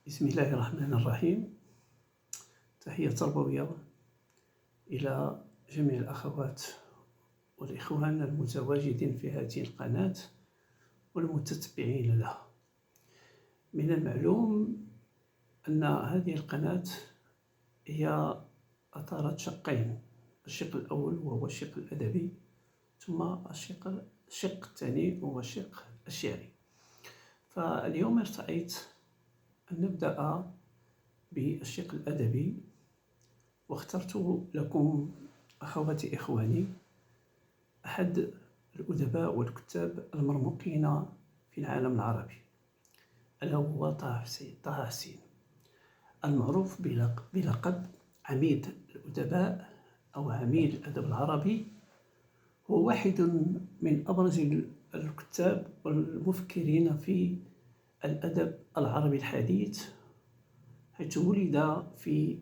بسم الله الرحمن الرحيم. تحية تربوية إلى جميع الأخوات والإخوان المتواجدين في هذه القناة والمتتبعين لها. من المعلوم أن هذه القناة هي أثارت شقين، الشق الأول وهو الشق الأدبي، ثم الشق الثاني وهو الشق الشعري. فاليوم ارتأيت أن نبدأ بالشق الأدبي، واخترت لكم أخواتي إخواني أحد الأدباء والكتاب المرموقين في العالم العربي، ألا هو طه حسين، المعروف بلقب عميد الأدباء أو عميد الأدب العربي. هو واحد من أبرز الكتاب والمفكرين في الأدب العربي الحديث، حيث ولد في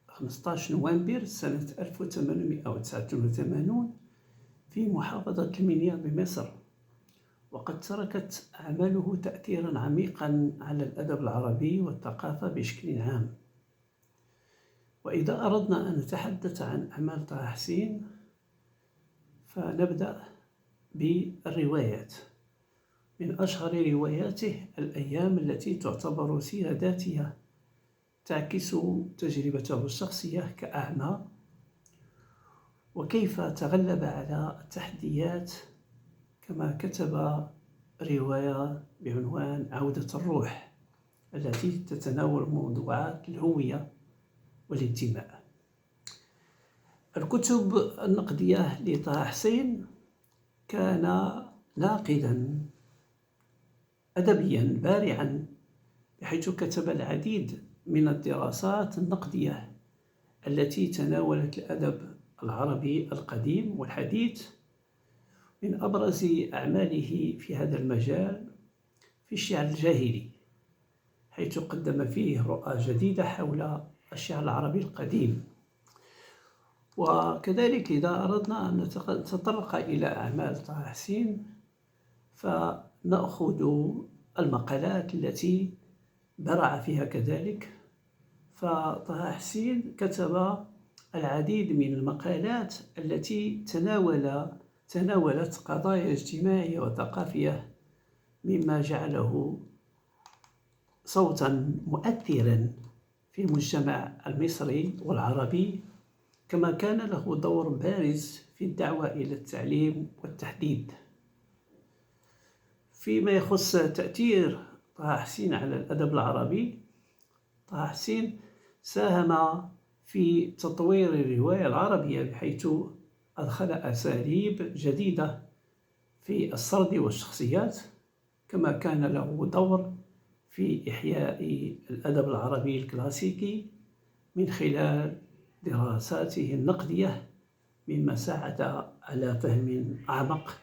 15 نوفمبر سنة 1889 في محافظة المنيا بمصر، وقد تركت أعماله تأثيرا عميقا على الأدب العربي والثقافة بشكل عام. وإذا أردنا أن نتحدث عن أعمال طه حسين فنبدأ بالروايات. من أشهر رواياته الأيام، التي تعتبر سيرة ذاتية تعكس تجربته الشخصية كأعمى وكيف تغلب على التحديات، كما كتب رواية بعنوان عودة الروح التي تتناول موضوعات الهوية والانتماء. الكتب النقدية لطه حسين كان ناقدا أدبيا بارعا، بحيث كتب العديد من الدراسات النقدية التي تناولت الأدب العربي القديم والحديث. من أبرز أعماله في هذا المجال في الشعر الجاهلي، حيث قدم فيه رؤى جديدة حول الشعر العربي القديم. وكذلك إذا أردنا أن نتطرق إلى أعمال طه حسين فنأخذ المقالات التي برع فيها كذلك. فطه حسين كتب العديد من المقالات التي تناولت قضايا اجتماعية وثقافية، مما جعله صوتا مؤثرا في المجتمع المصري والعربي، كما كان له دور بارز في الدعوة إلى التعليم والتحديث. فيما يخص تأثير طه حسين على الأدب العربي، طه حسين ساهم في تطوير الرواية العربية، بحيث أدخل أساليب جديدة في السرد والشخصيات، كما كان له دور في إحياء الأدب العربي الكلاسيكي من خلال دراساته النقدية، مما ساعد على فهم أعمق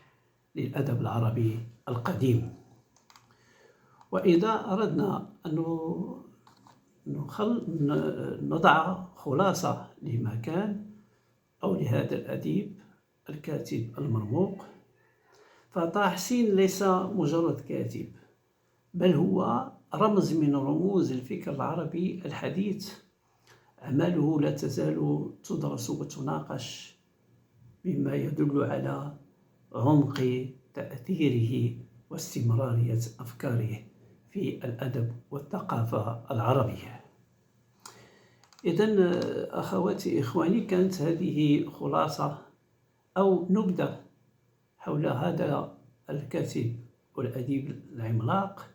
للأدب العربي القديم. وإذا أردنا أن نضع خلاصة لما كان أو لهذا الأديب الكاتب المرموق، فطه حسين ليس مجرد كاتب، بل هو رمز من رموز الفكر العربي الحديث. أعماله لا تزال تدرس وتناقش، مما يدل على عمق تأثيره واستمرارية أفكاره في الأدب والثقافة العربية. إذن أخواتي إخواني، كانت هذه خلاصة أو نبذة حول هذا الكاتب والأديب العملاق،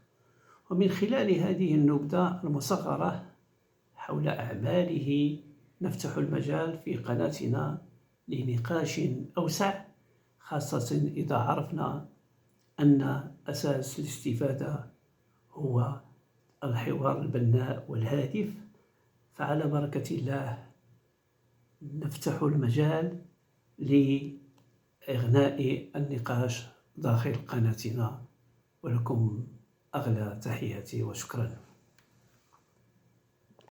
ومن خلال هذه النبذة المصغرة حول أعماله نفتح المجال في قناتنا لنقاش أوسع، خاصة إذا عرفنا أن أساس الاستفادة هو الحوار البناء والهادف. فعلى بركة الله نفتح المجال لإغناء النقاش داخل قناتنا، ولكم أغلى تحياتي وشكرا.